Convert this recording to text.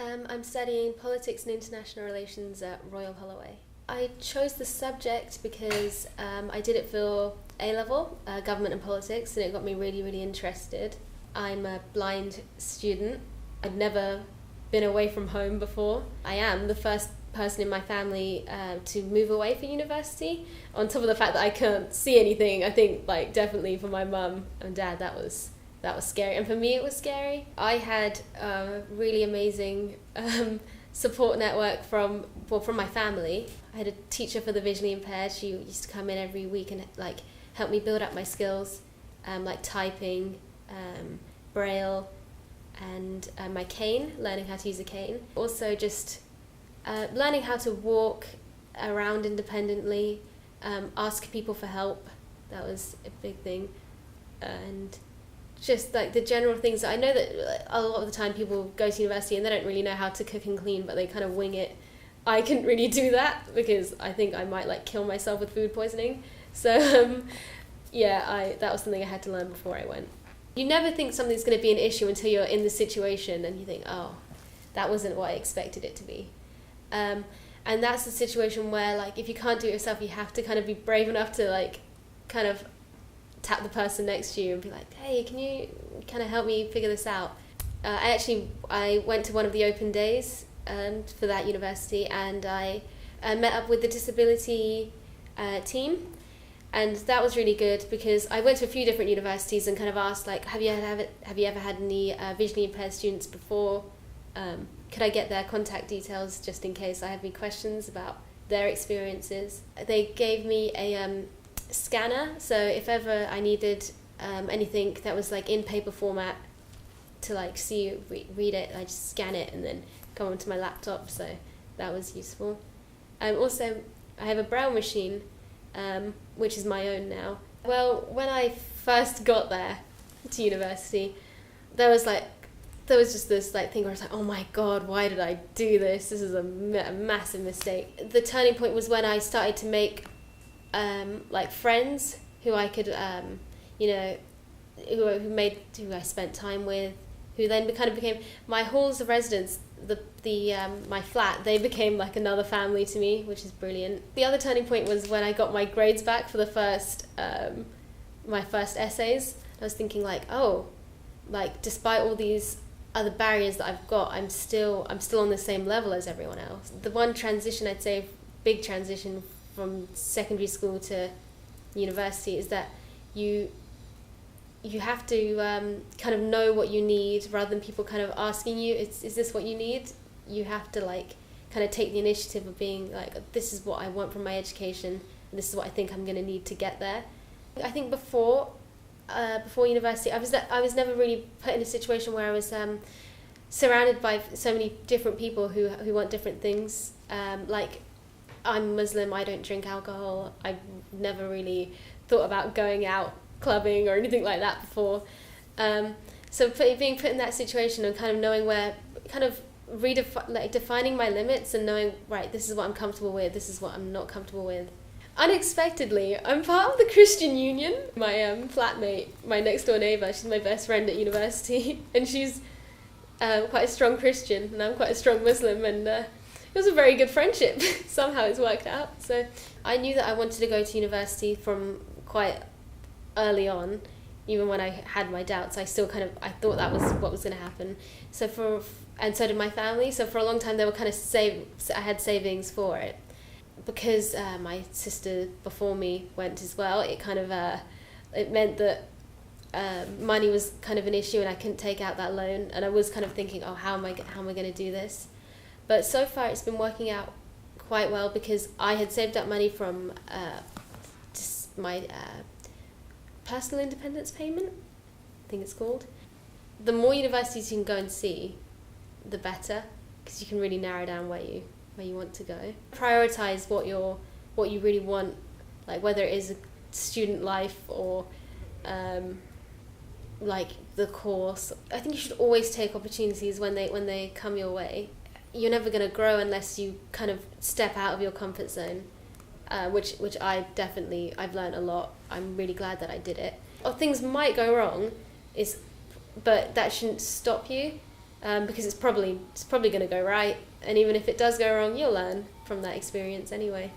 I'm studying politics and international relations at Royal Holloway. I chose the subject because I did it for A-level, government and politics, and it got me really, really interested. I'm a blind student. I'd never been away from home before. I am the first person in my family to move away for university. On top of the fact that I can't see anything, I think definitely for my mum and dad that was scary, and for me it was scary. I had a really amazing support network from my family. I had a teacher for the visually impaired. She used to come in every week and help me build up my skills, like typing, braille, and my cane, learning how to use a cane. Also just learning how to walk around independently, ask people for help. That was a big thing. And just the general things. I know that a lot of the time people go to university and they don't really know how to cook and clean, but they kind of wing it. I couldn't really do that because I think I might kill myself with food poisoning. So that was something I had to learn before I went. You never think something's going to be an issue until you're in the situation and you think, oh, that wasn't what I expected it to be. And that's the situation where if you can't do it yourself, you have to kind of be brave enough to kind of tap the person next to you and be like, hey, can you kind of help me figure this out? I went to one of the open days for that university, and I met up with the disability team, and that was really good because I went to a few different universities and kind of asked have you ever had any visually impaired students before? Could I get their contact details just in case I have any questions about their experiences? They gave me a scanner, so if ever I needed anything that was in paper format to read it, I just scan it and then go onto my laptop, so that was useful. Also, I have a braille machine, which is my own now. Well, when I first got there to university, there was just this thing where I was like, oh my god, why did I do this? This is a massive mistake. The turning point was when I started to make friends who I could who I spent time with, who then kind of became my halls of residence. My flat, they became another family to me, which is brilliant. The other turning point was when I got my grades back for my first essays. I was thinking despite all these other barriers that I've got, I'm still on the same level as everyone else. The one transition, I'd say, big transition from secondary school to university, is that you have to kind of know what you need rather than people kind of asking you, is this what you need? You have to kind of take the initiative of being this is what I want from my education, and this is what I think I'm going to need to get there. I think before university, I was never really put in a situation where I was surrounded by so many different people who want different things. I'm Muslim, I don't drink alcohol. I've never really thought about going out clubbing or anything like that before. So being put in that situation and kind of knowing where, kind of defining my limits and knowing, right, this is what I'm comfortable with, this is what I'm not comfortable with. Unexpectedly, I'm part of the Christian Union. My flatmate, my next door neighbour, she's my best friend at university, and she's quite a strong Christian, and I'm quite a strong Muslim, and it was a very good friendship. Somehow it's worked out. So I knew that I wanted to go to university from quite early on. Even when I had my doubts, I thought that was what was going to happen. So did my family. So for a long time they were kind of I had savings for it. Because my sister before me went as well, it kind of it meant that money was kind of an issue, and I couldn't take out that loan. And I was kind of thinking, oh, how am I going to do this? But so far it's been working out quite well because I had saved up money from just my personal independence payment, I think it's called. The more universities you can go and see, the better, because you can really narrow down where you want to go. Prioritize what you really want, whether it is a student life or the course. I think you should always take opportunities when they come your way. You're never going to grow unless you kind of step out of your comfort zone, which I've learned a lot. I'm really glad that I did it. Things might go wrong, but that shouldn't stop you. because it's probably going to go right, and even if it does go wrong, you'll learn from that experience anyway.